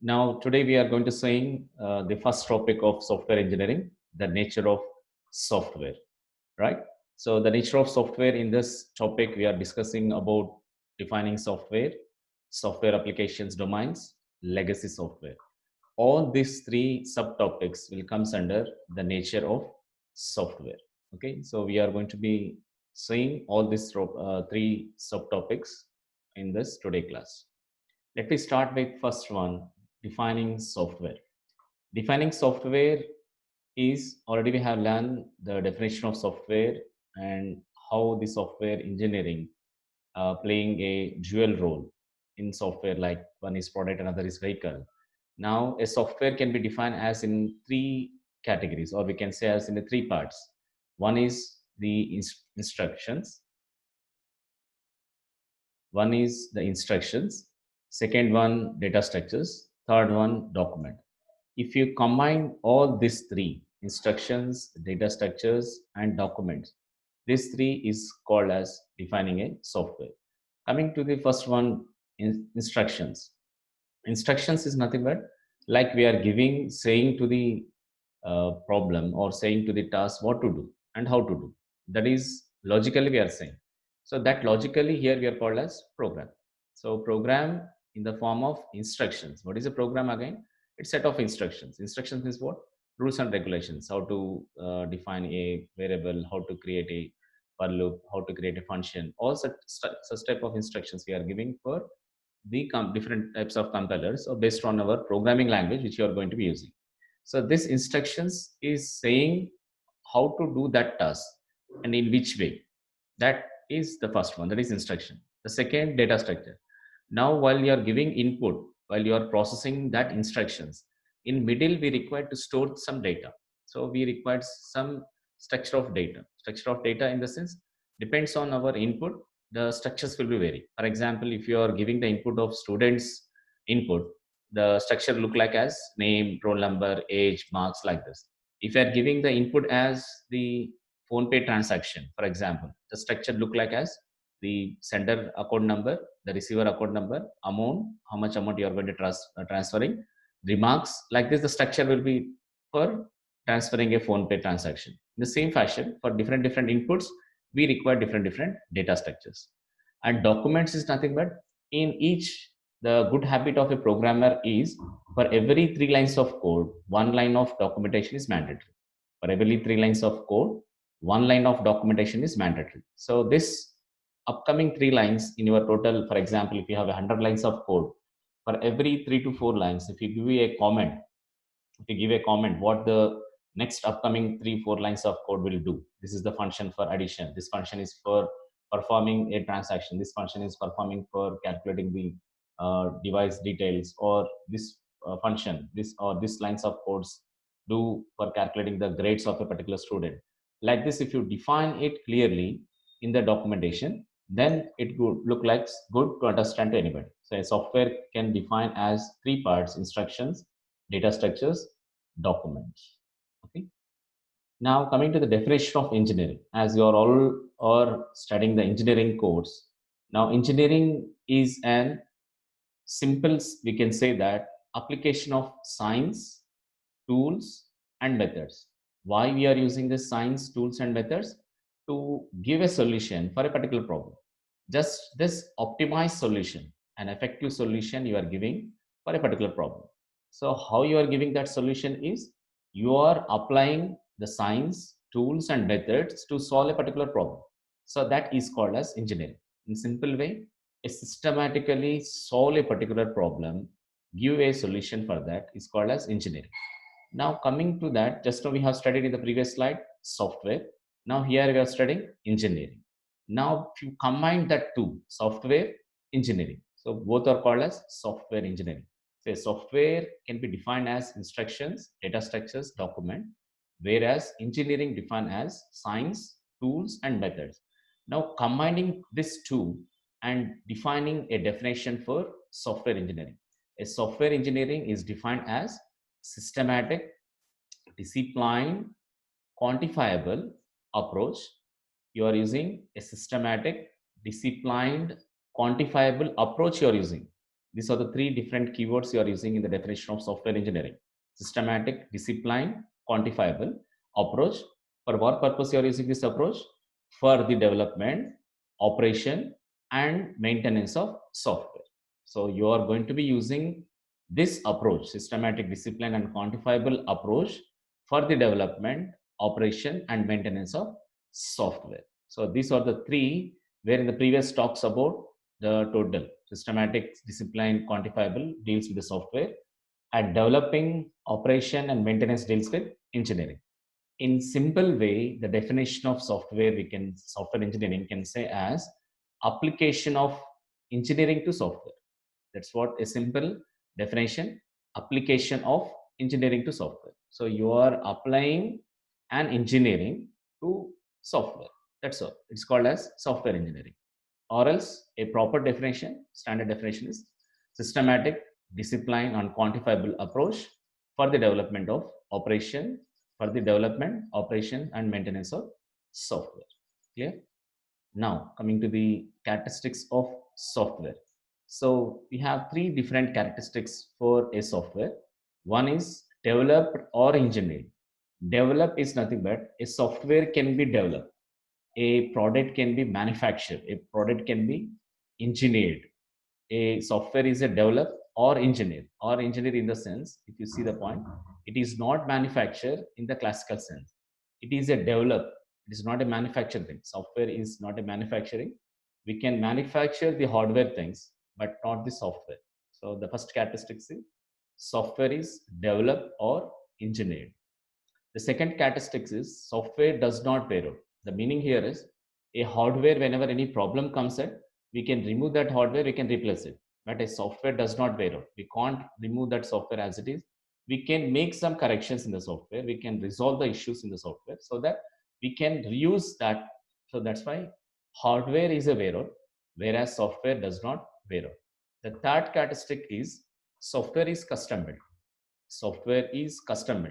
Now, today we are going to sing the first topic of software engineering, the nature of software, right? So, the nature of software in this topic, we are discussing about defining software, software applications domains, legacy software. All these three subtopics will comes under the nature of software. Okay, so we are going to be seeing all these three subtopics in this today class. Let me start with first one, defining software. Defining software is already we have learned the definition of software and how the software engineering playing a dual role in software, like one is product, another is vehicle. Now, a software can be defined as in three categories, or we can say as in the three parts. One is the instructions, one is the instructions, second one data structures, third one document. If you combine all these three, instructions, data structures, and documents, this three is called as defining a software. Coming to the first one, instructions. Instructions is nothing but like we are giving, saying to the problem or saying to the task what to do and how to do. That is logically we are saying. So that logically here we are called as program. So program in the form of instructions. What is a program again? It's set of instructions. Instructions is what? Rules and regulations. How to define a variable, how to create a for loop, how to create a function. All such type of instructions we are giving for the different types of compilers or based on our programming language which you are going to be using. So this instructions is saying how to do that task and in which way. That is the first one, that is instruction. The second, data structure. Now while you are giving input, while you are processing that instructions, in middle we require to store some data. So we require some structure of data in the sense depends on our input, the structures will be vary. For example, if you are giving the input of students input, the structure look like as name, roll number, age, marks, like this. If you are giving the input as the phone pay transaction, for example, the structure look like as the sender account number, the receiver account number, amount, how much amount you are going to transferring, remarks, like this. The structure will be for transferring a phone pay transaction. In the same fashion, for different inputs, we require different data structures. And documents is nothing but in each, the good habit of a programmer is for every 3 lines of code, 1 line of documentation is mandatory. For every 3 lines of code, 1 line of documentation is mandatory. So this upcoming 3 lines in your total, for example, if you have 100 lines of code, for every 3 to 4 lines, if you give a comment, if you give a comment what the next upcoming 3 4 lines of code will do. This is the function for addition, this function is for performing a transaction, this function is performing for calculating the device details, or this function, this or this lines of codes do for calculating the grades of a particular student. Like this, if you define it clearly in the documentation, then it would look like good to understand to anybody. So a software can define as three parts: instructions, data structures, documents. Okay. Now coming to the definition of engineering, as you are all are studying the engineering course. Now engineering is an simple, we can say that, application of science, tools, and methods. Why we are using this science, tools, and methods? To give a solution for a particular problem. Just this optimized solution, an effective solution you are giving for a particular problem. So how you are giving that solution is you are applying the science, tools, and methods to solve a particular problem. So that is called as engineering. In simple way, a systematically solve a particular problem, give a solution for that is called as engineering. Now coming to that, just now we have studied in the previous slide software. Now here we are studying engineering. Now if you combine that two, software, engineering, so both are called as software engineering. So software can be defined as instructions, data structures, document, whereas engineering defined as science, tools, and methods. Now combining these two and defining a definition for software engineering. A software engineering is defined as systematic, disciplined, quantifiable approach. You are using a systematic, disciplined, quantifiable approach you are using These are the three different keywords you are using in the definition of software engineering: systematic, disciplined, quantifiable approach. For what purpose you are using this approach? For the development, operation, and maintenance of software. So you are going to be using this approach, systematic, disciplined, and quantifiable approach, for the development, operation, and maintenance of software. So these are the three where in the previous talks about the total: systematic, discipline, quantifiable deals with the software, and developing, operation, and maintenance deals with engineering. In simple way, the definition of software engineering can say as application of engineering to software. That's what a simple definition: application of engineering to software. So you are applying an engineering to software. That's all. It's called as software engineering. Or else a proper definition, standard definition is systematic, disciplined, and quantifiable approach for the development of operation, for the development, operation, and maintenance of software. Clear? Now, coming to the characteristics of software. So we have three different characteristics for a software. One is developed or engineered. Develop is nothing but a software can be developed, a product can be manufactured, a product can be engineered. A software is a develop or engineer in the sense, if you see the point, it is not manufactured in the classical sense. It is a develop. It is not a manufactured thing. Software is not a manufacturing. We can manufacture the hardware things, but not the software. So the first characteristic is software is developed or engineered. The second characteristic is software does not wear out. The meaning here is a hardware, whenever any problem comes in, we can remove that hardware, we can replace it. But a software does not wear out. We can't remove that software as it is. We can make some corrections in the software. We can resolve the issues in the software so that we can reuse that. So that's why hardware is a wear out, whereas software does not wear out. The third characteristic is software is custom built. Software is custom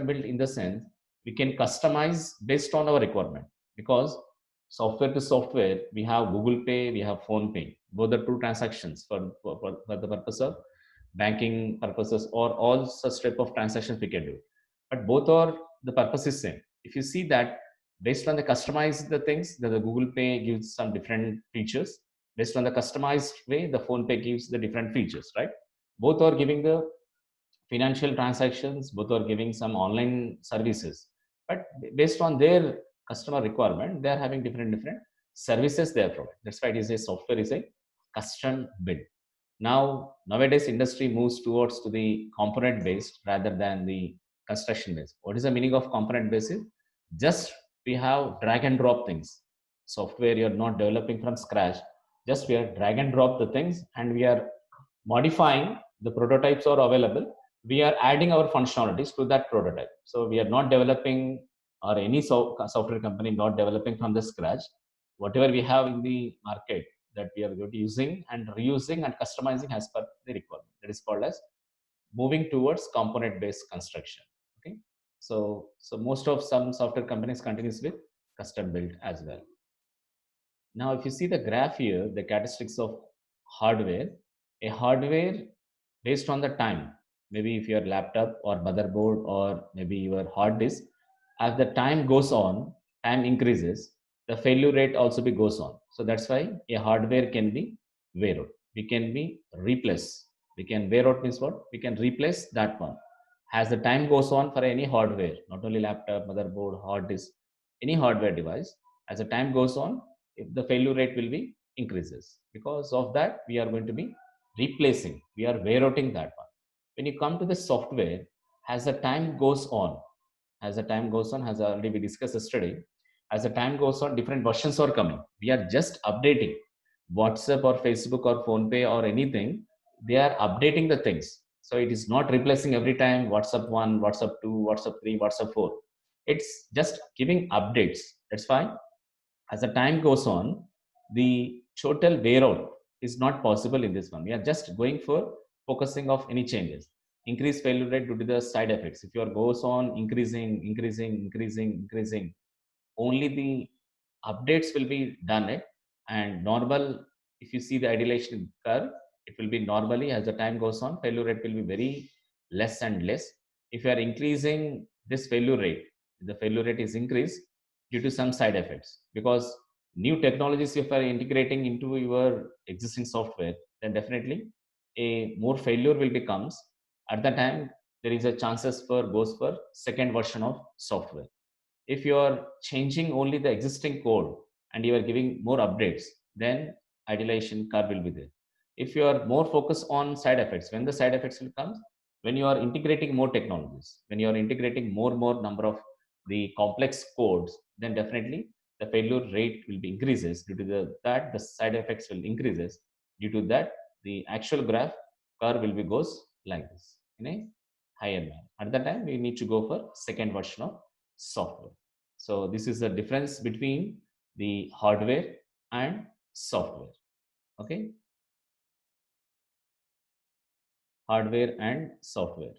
built in the sense we can customize based on our requirement, because software to software, we have Google Pay, we have Phone Pay, both the two transactions for the purpose of banking purposes or all such type of transactions we can do, but both are, the purpose is same. If you see that based on the customized the things, the Google Pay gives some different features. Based on the customized way, the Phone Pay gives the different features, right? Both are giving the financial transactions, both are giving some online services, but based on their customer requirement, they are having different services they are providing. That's why it is a software is a custom build. Nowadays industry moves towards to the component based rather than the construction based. What is the meaning of component based? Just we have drag and drop things. Software you're not developing from scratch, just we are drag and drop the things and we are modifying. The prototypes are available, we are adding our functionalities to that prototype. So we are not developing, or any software company not developing from the scratch. Whatever we have in the market, that we are using and reusing and customizing as per the requirement. That is called as moving towards component based construction. Okay. So most of some software companies continues with custom build as well. Now if you see the graph here, the characteristics of hardware, a hardware based on the time, maybe if your laptop or motherboard or maybe your hard disk, as the time goes on, time increases, the failure rate also be goes on. So that's why a hardware can be wear out, we can be replace. We can wear out means what, we can replace that one as the time goes on. For any hardware, not only laptop, motherboard, hard disk, any hardware device, as the time goes on, if the failure rate will be increases. Because of that, we are going to be replacing, we are wear outing that one. When you come to the software, as the time goes on, as the time goes on, as already we discussed yesterday, as the time goes on, different versions are coming. We are just updating. WhatsApp or Facebook or Phone Pay or anything, they are updating the things. So it is not replacing every time WhatsApp 1, WhatsApp 2, WhatsApp 3, WhatsApp 4. It's just giving updates. That's fine. As the time goes on, the total wear out is not possible in this one. We are just going for focusing of any changes. Increase failure rate due to the side effects. If your goes on increasing, only the updates will be done it. And normal, if you see the idealization curve, It will be normally, as the time goes on, failure rate will be very less and less. If you are increasing this failure rate, the failure rate is increased due to some side effects, because new technologies, if you are integrating into your existing software, then definitely a more failure will becomes. At the time, there is a chances for goes for second version of software. If you are changing only the existing code and you are giving more updates, then idealization curve will be there. If you are more focused on side effects, when the side effects will come, when you are integrating more technologies, when you are integrating more number of the complex codes, then definitely the failure rate will be increases. Due to that, the side effects will increases. Due to that, the actual graph curve will be goes like this in a higher manner. At that time, we need to go for second version of software. So this is the difference between the hardware and software. Okay, hardware and software.